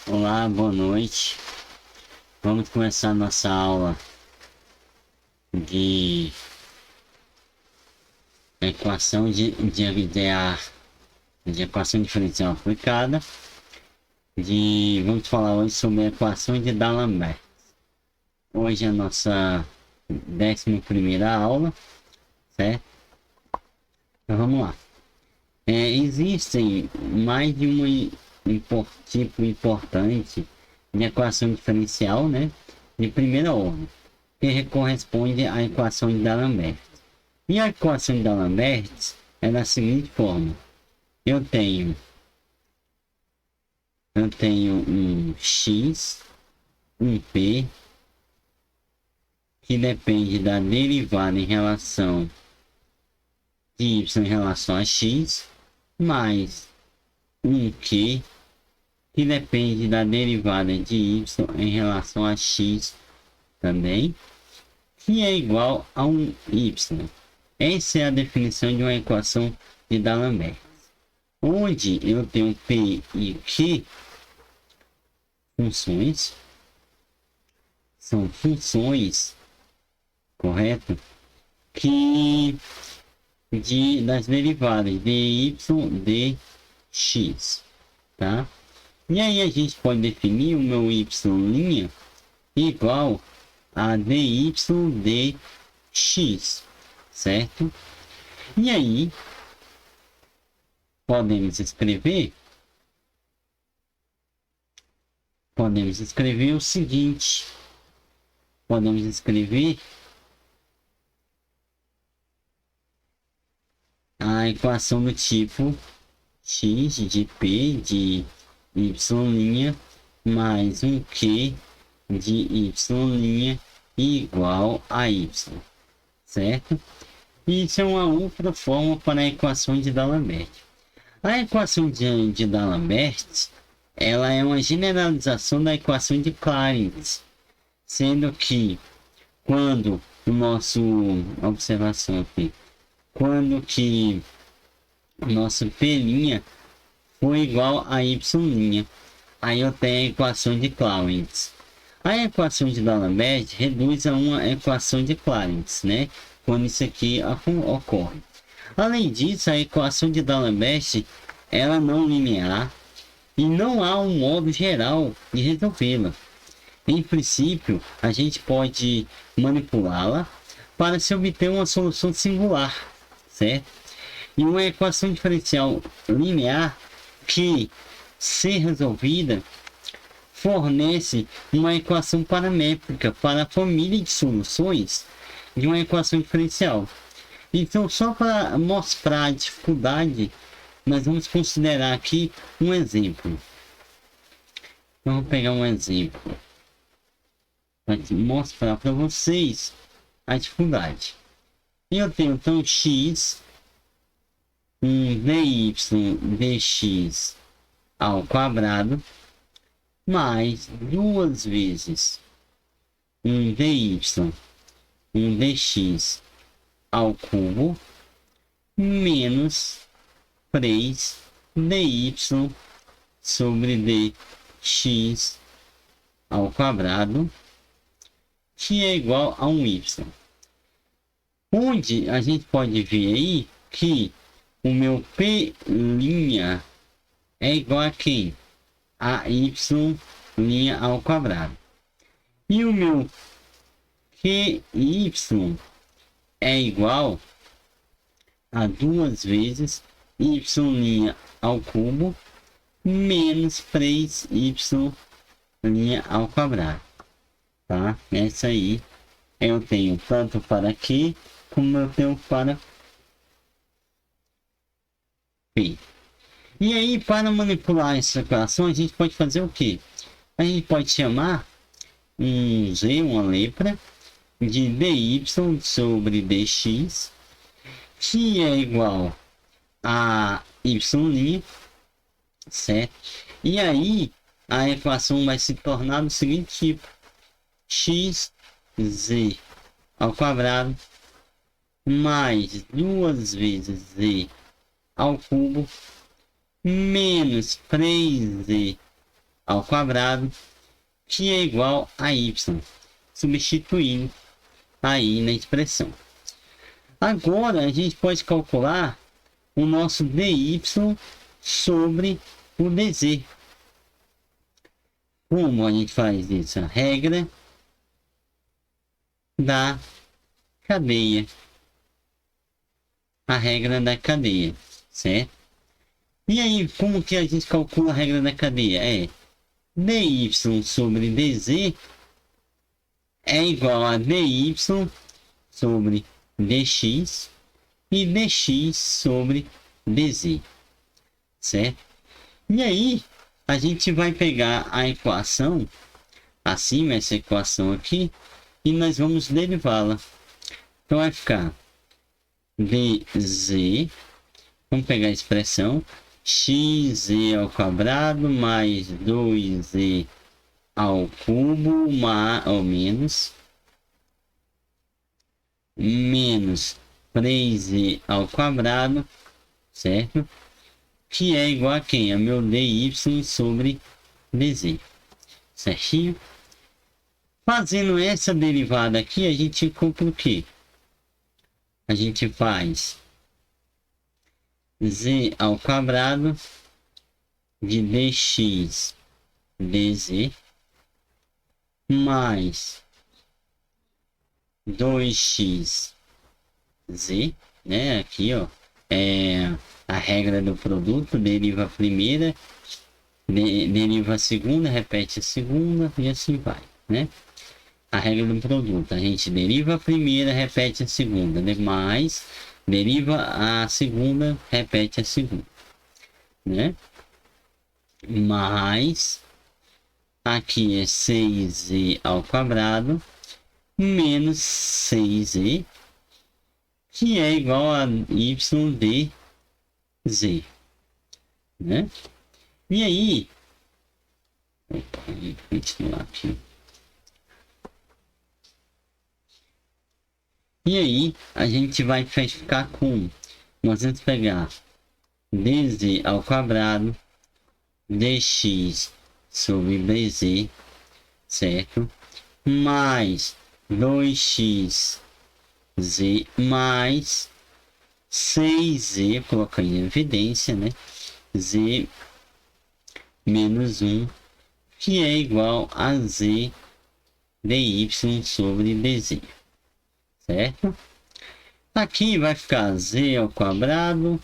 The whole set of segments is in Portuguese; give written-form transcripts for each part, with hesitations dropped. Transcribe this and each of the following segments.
Olá, boa noite. Vamos começar nossa aula de equação de equação diferencial aplicada. Vamos falar hoje sobre a equação de D'Alembert. Hoje é a nossa 11ª aula, certo? Então vamos lá. Existem mais de tipo importante de equação diferencial, né, de primeira ordem, que corresponde à equação de D'Alembert. E a equação de D'Alembert é da seguinte forma: eu tenho um x, um p, que depende da derivada em relação de y em relação a x, mais um q, que depende da derivada de y em relação a x também, que é igual a um y. Essa é a definição de uma equação de D'Alembert, onde eu tenho p e q são funções, correto? Das derivadas de y dx, tá? E aí a gente pode definir o meu y' igual a dy dx, certo? E aí podemos escrever o seguinte: podemos escrever a equação do tipo x de p de y' mais um q de y' igual a y, certo? Isso é uma outra forma para a equação de D'Alembert. A equação de D'Alembert, ela é uma generalização da equação de Clarence, sendo que quando o nosso p' for igual a y', aí eu tenho a equação de Clarence. A equação de D'Alembert reduz a uma equação de Clarence, né? Quando isso aqui ocorre. Além disso, a equação de D'Alembert ela não linear e não há um modo geral de resolvê-la. Em princípio, a gente pode manipulá-la para se obter uma solução singular, certo? E uma equação diferencial linear que, se resolvida, fornece uma equação paramétrica para a família de soluções de uma equação diferencial. Então, só para mostrar a dificuldade, nós vamos considerar aqui um exemplo. Vamos pegar um exemplo para mostrar para vocês a dificuldade. Eu tenho então x, um dy dx ao quadrado, mais 2 vezes um dy, um dx ao cubo, menos 3 dy sobre dx ao quadrado, que é igual a um y. Onde a gente pode ver aí que o meu p' é igual a quem? A y' ao quadrado. E o meu qy é igual a 2 vezes y' ao cubo menos 3y' ao quadrado, tá? Essa aí eu tenho tanto para Q como eu tenho para P. E aí, para manipular essa equação, a gente pode fazer o quê? A gente pode chamar um z, uma letra, de dy sobre dx, que é igual a y', certo? E aí, a equação vai se tornar do seguinte tipo: x z ao quadrado mais 2 vezes z ao cubo menos 3z ao quadrado, que é igual a y, substituindo aí na expressão. Agora a gente pode calcular o nosso dy sobre o dz. Como a gente faz isso? A regra da cadeia. A regra da cadeia, certo? E aí, como que a gente calcula a regra da cadeia? É dy sobre dz é igual a dy sobre dx e dx sobre dz, certo? E aí, a gente vai pegar a equação, acima, essa equação aqui, e nós vamos derivá-la. Então, vai ficar dz, vamos pegar a expressão, xz ao quadrado mais 2z ao cubo, ou menos 3z ao quadrado, certo? Que é igual a quem? A meu dy sobre dz, certinho? Fazendo essa derivada aqui, a gente compra o quê? A gente faz z ao quadrado de dx dz mais 2x z, né? Aqui, ó, é a regra do produto, deriva a primeira, deriva a segunda, repete a segunda e assim vai, né? A regra do produto, a gente deriva a primeira, repete a segunda, né? Mais deriva a segunda, repete a segunda, né? Mais aqui é 6z ao quadrado menos 6z, que é igual a y dz, né? E aí, opa, vamos continuar aqui. E aí, a gente vai ficar com, nós vamos pegar dz ao quadrado dx sobre dz, certo? Mais 2x z mais 6z, colocando em evidência, né? Z menos 1, que é igual a z dy sobre dz, certo? Aqui vai ficar z ao quadrado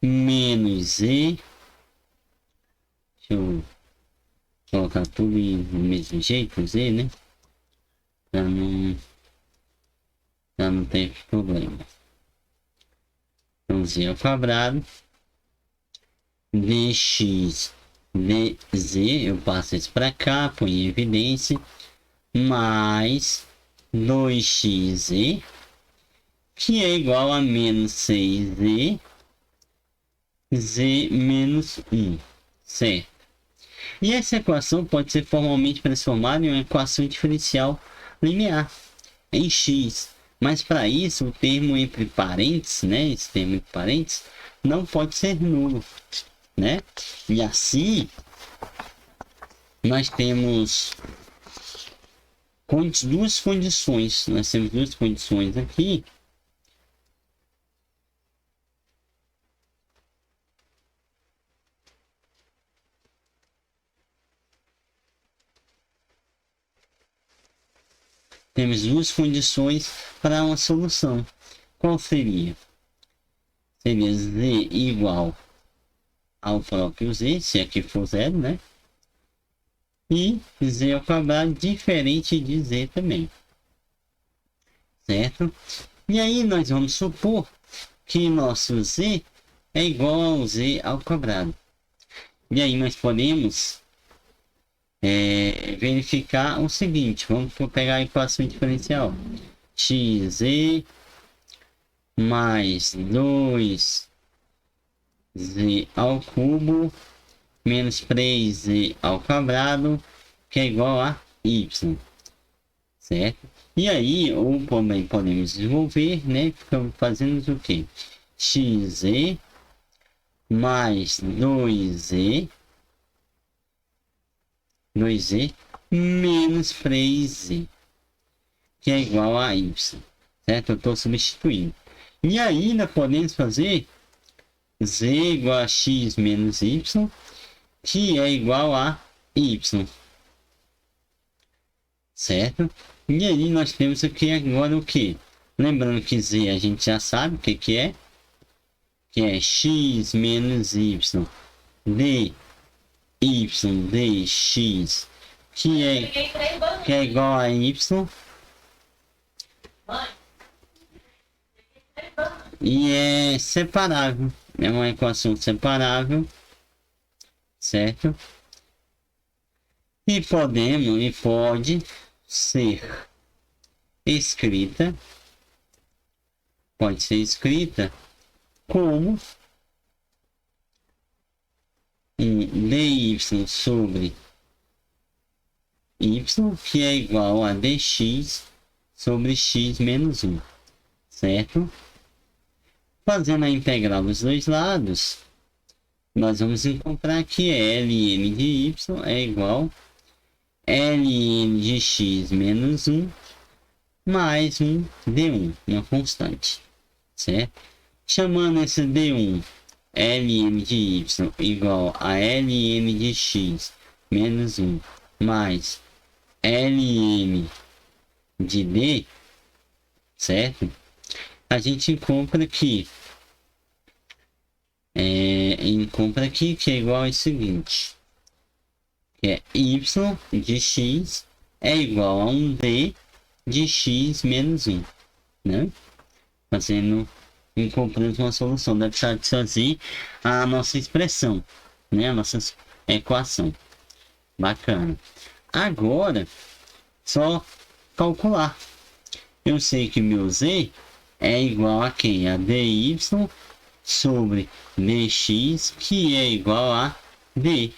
menos z. Deixa eu colocar tudo do mesmo jeito, z, né? Para não ter problema. Então, z ao quadrado dx dz, eu passo isso para cá, põe em evidência, mais 2xz, que é igual a menos 6z, z menos 1, certo? E essa equação pode ser formalmente transformada em uma equação diferencial linear em x, mas para isso o termo entre parênteses, né, esse termo entre parênteses, não pode ser nulo, né? E assim nós temos duas condições, aqui. Temos duas condições para uma solução. Qual seria? Seria z igual ao próprio z, se aqui for zero, né? E z ao quadrado diferente de z também, certo? E aí nós vamos supor que nosso z é igual ao z ao quadrado. E aí nós podemos verificar o seguinte, vamos pegar a equação diferencial, xz mais 2z ao cubo menos 3z ao quadrado, que é igual a y, certo? E aí, ou também podemos desenvolver, né? Ficamos fazendo o que? Xz mais 2z 2z menos 3z, que é igual a y, certo? Eu estou substituindo. E ainda podemos fazer z igual a x menos y, que é igual a y, certo? E aí nós temos aqui agora o que? Lembrando que z a gente já sabe o que é x menos y dy dx, que é igual a y, e é separável, é uma equação separável, certo? E pode ser escrita, como dy sobre y, que é igual a dx sobre x menos 1, certo? Fazendo a integral dos dois lados, nós vamos encontrar que ln de y é igual a ln de x menos 1 mais um d1, uma constante, certo? Chamando esse d1 ln de y igual a ln de x menos 1 mais ln de d, certo? A gente encontra aqui que é igual ao seguinte, que é y de x é igual a um d de x menos 1, né? Encontramos uma solução, deve satisfazer a nossa expressão, né? A nossa equação. Bacana. Agora, só calcular. Eu sei que meu z é igual a quem? A dy sobre dx, que é igual a d.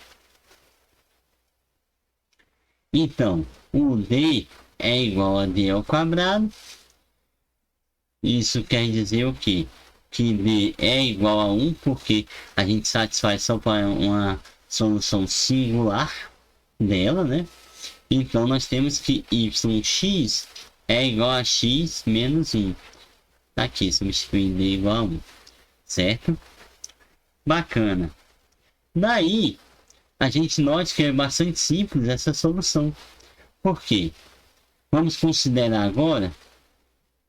Então, o d é igual a d ao quadrado. Isso quer dizer o quê? Que d é igual a 1, porque a gente satisfaz só para uma solução singular dela, né? Então, nós temos que yx é igual a x menos 1. Tá aqui, substituindo d igual a 1. Certo? Bacana. Daí, a gente nota que é bastante simples essa solução. Por quê? Vamos considerar agora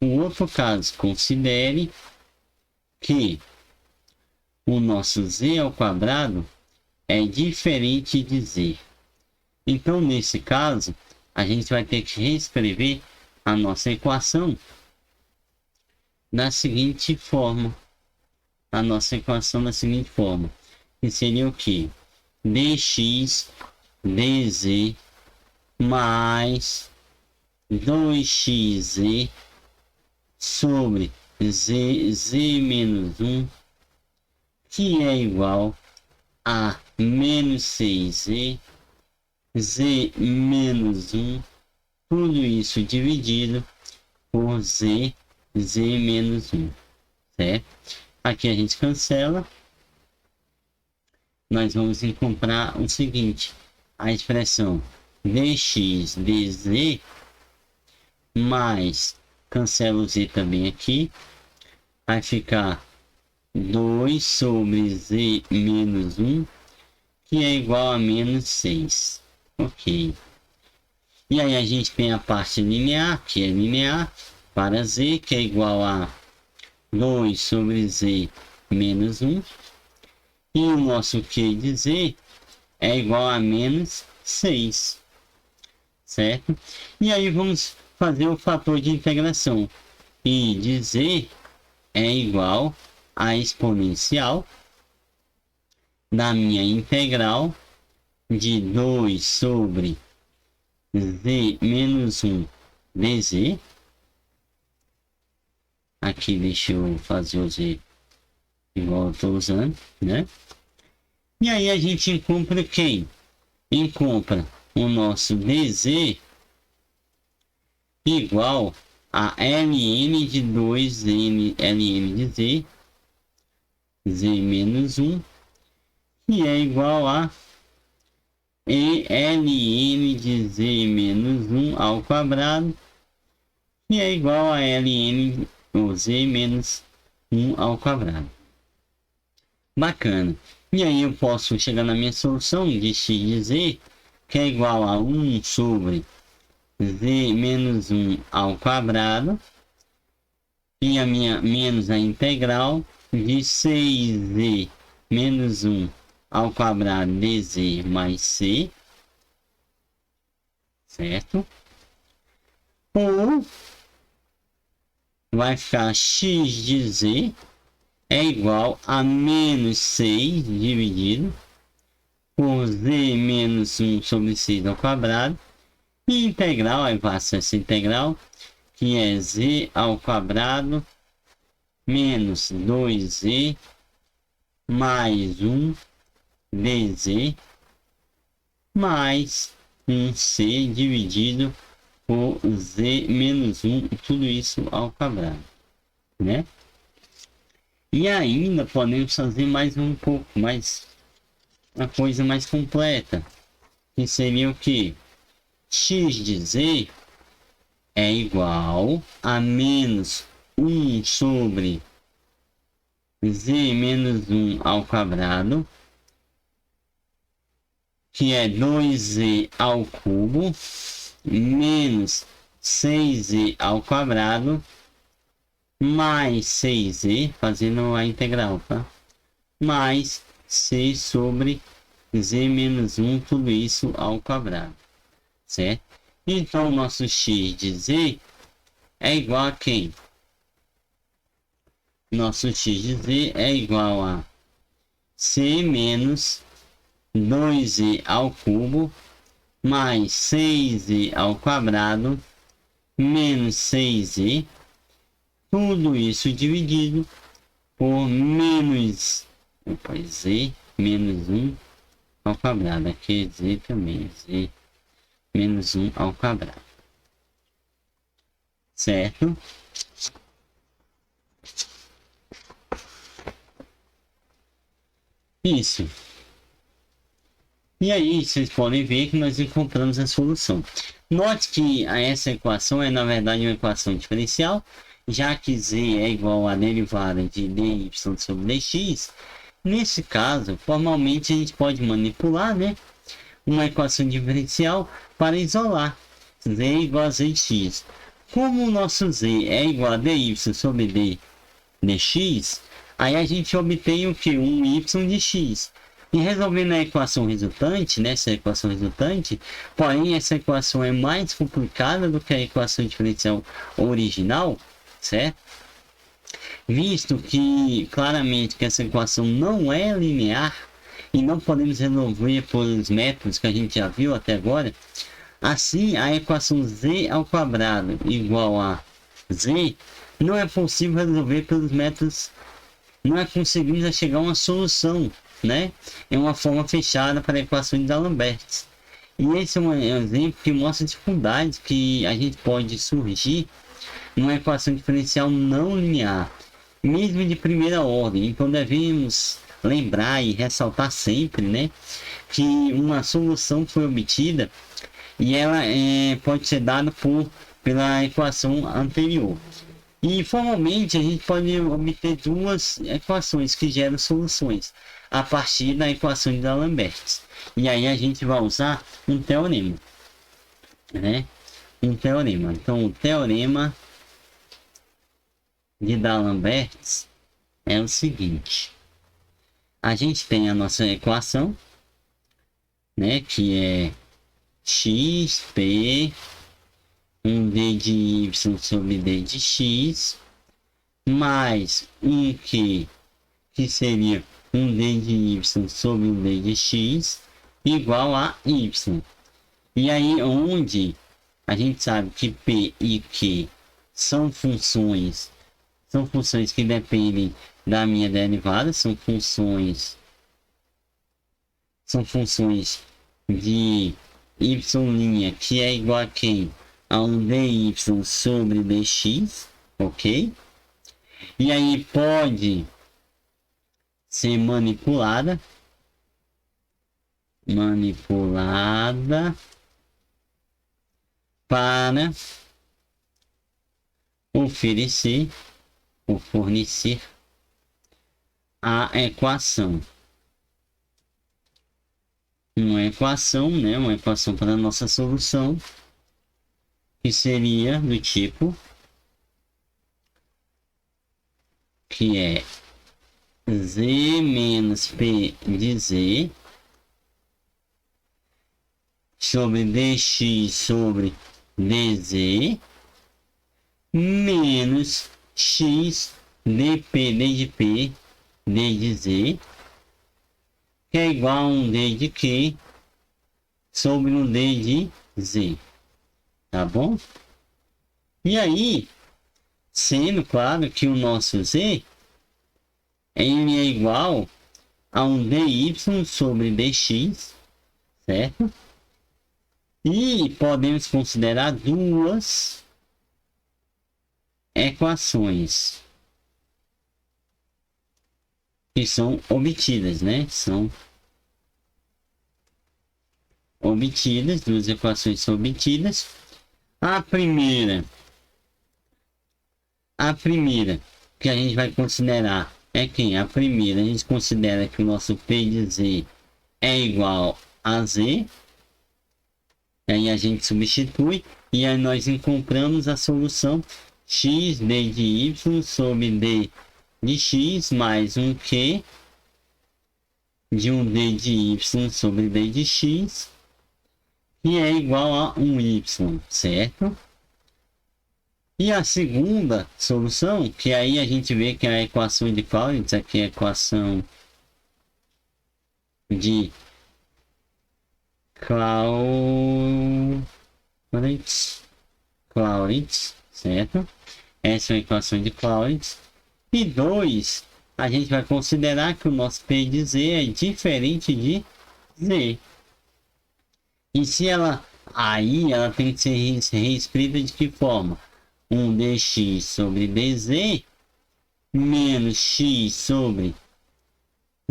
um outro caso. Considere que o nosso z ao quadrado é diferente de z. Então, nesse caso, a gente vai ter que reescrever a nossa equação da seguinte forma. Que seria o que? dx dz mais 2xz sobre z menos 1, que é igual a menos 6z, z menos 1, tudo isso dividido por z menos 1, certo? Aqui a gente cancela. Nós vamos encontrar o seguinte, a expressão dx dz mais, cancela o z também aqui, vai ficar 2 sobre z menos 1, que é igual a menos 6. Ok. E aí a gente tem a parte linear, que é linear, para z, que é igual a 2 sobre z menos 1. E o nosso q de z é igual a menos 6. Certo? E aí vamos fazer o fator de integração. I de z é igual a exponencial da minha integral de 2 sobre z menos 1 dz. Aqui deixa eu fazer o z igual eu estou usando, né? E aí a gente encontra quem? Encontra o nosso dz igual a ln de 2 ln de z, z menos 1, que é igual a e ln de z menos 1 ao quadrado, que é igual a ln ou z menos 1 ao quadrado. Bacana. E aí eu posso chegar na minha solução de x de z, que é igual a 1 sobre z menos 1 ao quadrado, e a minha menos a integral de 6z menos 1 ao quadrado dz mais c, certo? Ou vai ficar x de z é igual a menos 6 dividido por z menos 1 sobre 6 ao quadrado, e integral, aí passa essa integral, que é z ao quadrado menos 2z mais 1 dz mais 1c dividido por z menos 1, tudo isso ao quadrado, né? E ainda podemos fazer mais um pouco, mais uma coisa mais completa, que seria o que? X de z é igual a menos 1 sobre z menos 1 ao quadrado, que é 2z ao cubo, menos 6z ao quadrado, mais 6z, fazendo a integral, tá? Mais c sobre z menos 1, tudo isso ao quadrado, certo? Então, o nosso x de z é igual a quem? Nosso x de z é igual a c menos 2z ao cubo mais 6z ao quadrado menos 6z, tudo isso dividido por menos z menos 1 ao quadrado. Aqui é z também, z menos 1 ao quadrado, certo? Isso. E aí vocês podem ver que nós encontramos a solução. Note que essa equação é na verdade uma equação diferencial, já que z é igual à derivada de dy sobre dx. Nesse caso, formalmente a gente pode manipular, né, uma equação diferencial para isolar z igual a zx. Como o nosso z é igual a dy sobre dx, aí a gente obtém o que? Um y de x. E resolvendo a equação resultante, nessa equação resultante, porém essa equação é mais complicada do que a equação diferencial original, certo? Visto que claramente que essa equação não é linear e não podemos resolver pelos métodos que a gente já viu até agora, assim a equação z ao quadrado igual a z não é possível resolver pelos métodos, não é conseguimos chegar a uma solução, né? É uma forma fechada para a equação de D'Alembert. E esse é um exemplo que mostra dificuldades que a gente pode surgir numa equação diferencial não linear, mesmo de primeira ordem. Então devemos lembrar e ressaltar sempre, né, que uma solução foi obtida e ela pode ser dada pela equação anterior. E formalmente a gente pode obter duas equações que geram soluções a partir da equação de D'Alembert. E aí a gente vai usar um teorema, né? Um teorema. Então o teorema de D'Alembert é o seguinte: a gente tem a nossa equação, né, que é xp 1d de y sobre d de x mais um q, que seria 1d de y sobre 1d de x igual a y. E aí onde a gente sabe que p e q são funções que dependem da minha derivada, são funções de y' que é igual a quem? A um dy sobre dx, ok? E aí pode ser manipulada manipulada para oferecer ou fornecer a equação. Uma equação, né? Uma equação para a nossa solução, que seria do tipo que é z menos p de z sobre dx sobre dz menos x dp d de p d de z, que é igual a um d de q sobre um d de z, tá bom? E aí, sendo claro que o nosso z ele é igual a um dy sobre dx, certo? E podemos considerar duas equações que são obtidas, né? São obtidas, duas equações são obtidas. A primeira que a gente vai considerar é quem? A primeira, a gente considera que o nosso P de Z é igual a Z. Aí a gente substitui e aí nós encontramos a solução x d de y sobre d de x mais um q de um d de y sobre d de x, que é igual a um y, certo? E a segunda solução, que aí a gente vê que é a equação de Clausius, aqui é a equação de Clausius, certo? Essa é a equação de Clausius. E 2, a gente vai considerar que o nosso P de Z é diferente de Z. E se ela, aí ela tem que ser reescrita de que forma? Um dx sobre dz menos x sobre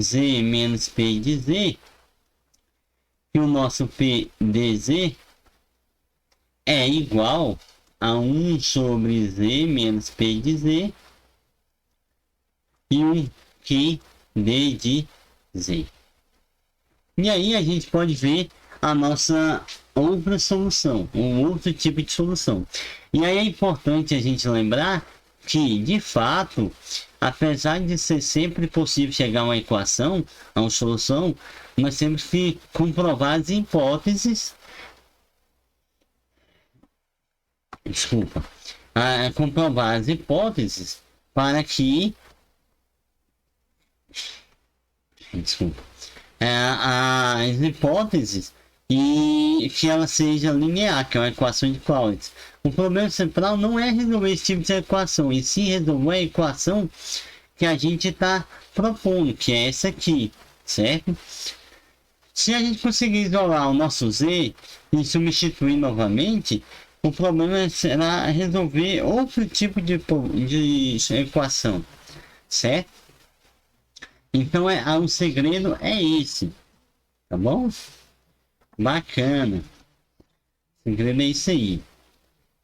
z menos p de z, que o nosso p dz é igual a 1 sobre z menos p de z e um q d de z. E aí a gente pode ver a nossa outra solução, um outro tipo de solução. E aí é importante a gente lembrar que, de fato, apesar de ser sempre possível chegar a uma equação, a uma solução, nós temos que comprovar as hipóteses. Comprovar as hipóteses para que as hipóteses e que ela seja linear, que é uma equação de Clausius. O problema central não é resolver esse tipo de equação, e sim resolver a equação que a gente está propondo, que é essa aqui, certo? Se a gente conseguir isolar o nosso z e substituir novamente, o problema será resolver outro tipo de equação, certo? Então o segredo é esse, tá bom? Bacana. O segredo é isso aí.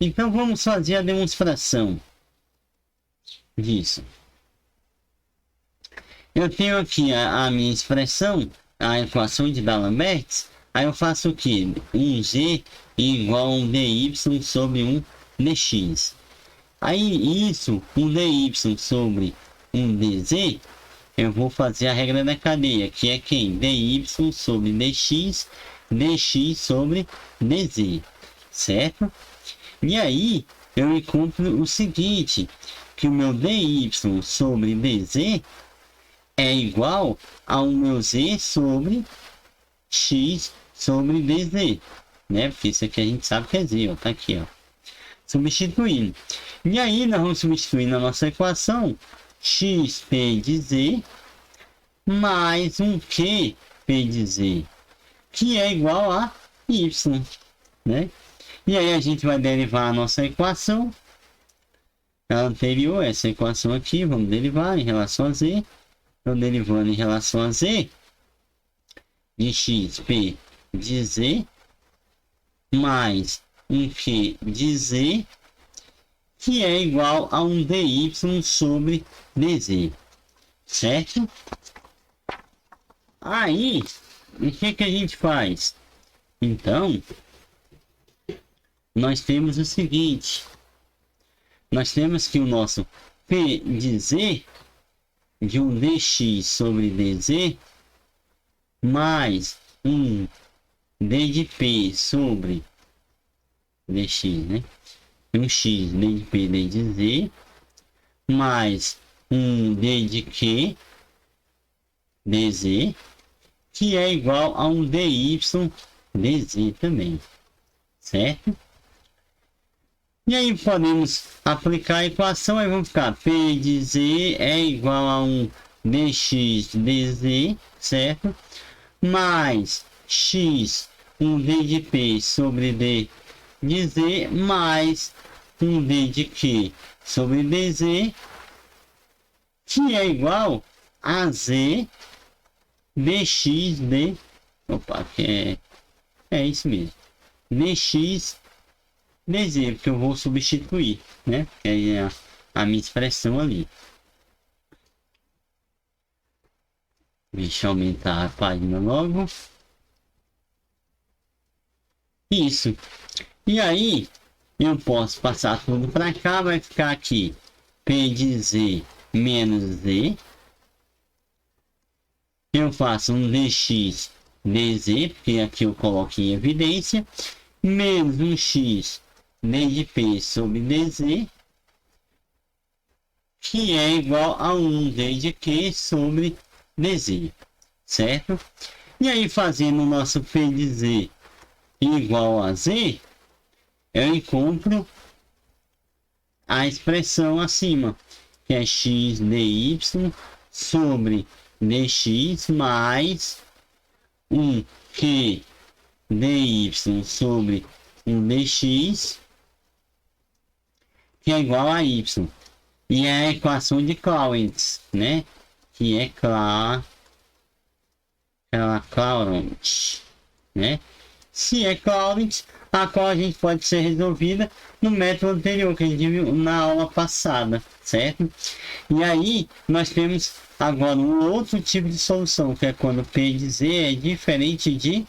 Então vamos fazer a demonstração disso. Eu tenho aqui a minha expressão, a equação de D'Alembert. Aí eu faço o que? Um z igual a um dy sobre um dx. Aí isso, um dy sobre um dz, eu vou fazer a regra da cadeia, que é quem? Dy sobre dx, dx sobre dz, certo? E aí eu encontro o seguinte, que o meu dy sobre dz é igual ao meu z sobre x sobre dz, né? Porque isso aqui a gente sabe que é z, ó, tá aqui, ó. Substituindo. E aí nós vamos substituir na nossa equação xp de z mais um q p de z, que é igual a y, né? E aí a gente vai derivar a nossa equação anterior, essa equação aqui, vamos derivar em relação a z. Então, derivando em relação a z, de x, p de z, mais um q de z, que é igual a um dy sobre dz, certo? Aí, o que a gente faz? Então, nós temos o seguinte, nós temos que o nosso p de z, de um dx sobre dz, mais um d de p sobre dx, né? Um x d de p d de z, mais um d de q dz, que é igual a um dy dz também, certo? E aí podemos aplicar a equação, aí vamos ficar p de z é igual a um dx dz, certo? Mais x, um d de p sobre d de z, mais um d de q sobre dz, que é igual a z dx de... Opa, que é isso mesmo. Dx dz, porque eu vou substituir, né? Que é a minha expressão ali. Deixa eu aumentar a página logo. Isso. E aí, eu posso passar tudo para cá, vai ficar aqui p de z menos z. Eu faço um dx dz, porque aqui eu coloco em evidência, menos um x d de p sobre dz, que é igual a 1 d de q sobre dz, certo? E aí, fazendo o nosso p de z igual a z, eu encontro a expressão acima, que é x dy sobre dx mais um q dy sobre um dx, que é igual a y. E é a equação de Clausius, né? Que é Clausius, né? Se é Clausius, a qual a gente pode ser resolvida no método anterior que a gente viu na aula passada, certo? E aí nós temos agora um outro tipo de solução, que é quando p de z é diferente de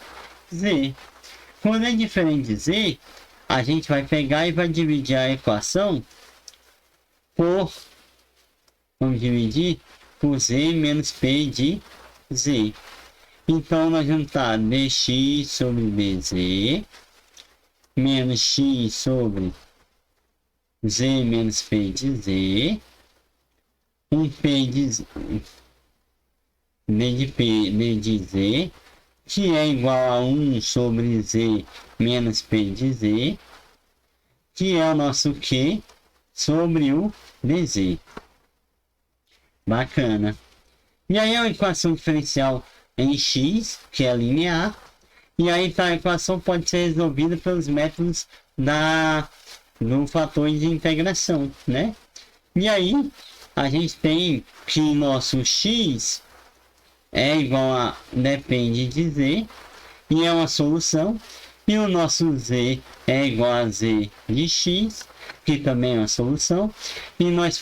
z. Quando é diferente de z, a gente vai pegar e vai dividir a equação por, vamos dividir por z menos p de z. Então nós vamos estar dx sobre dz menos x sobre z menos p de z, um p de z, d de p d de z, que é igual a 1 sobre z menos p de z, que é o nosso q sobre o dz. Bacana. E aí a equação diferencial em x, que é linear, e aí tá, a equação pode ser resolvida pelos métodos do fator de integração, né? E aí a gente tem que nosso x é igual a depende de z, e é uma solução, e o nosso z é igual a z de x, que também é uma solução, e nós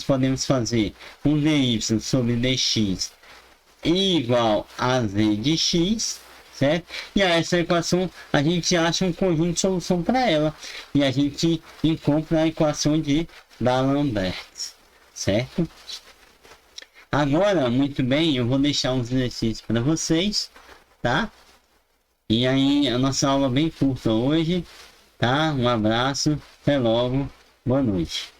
podemos fazer um dy sobre dx igual a z de x, certo? E a essa equação a gente acha um conjunto de solução para ela, e a gente encontra a equação de D'Alembert, certo? Agora, muito bem, eu vou deixar uns exercícios para vocês, tá? E aí, a nossa aula bem curta hoje, tá? Um abraço, até logo, boa noite.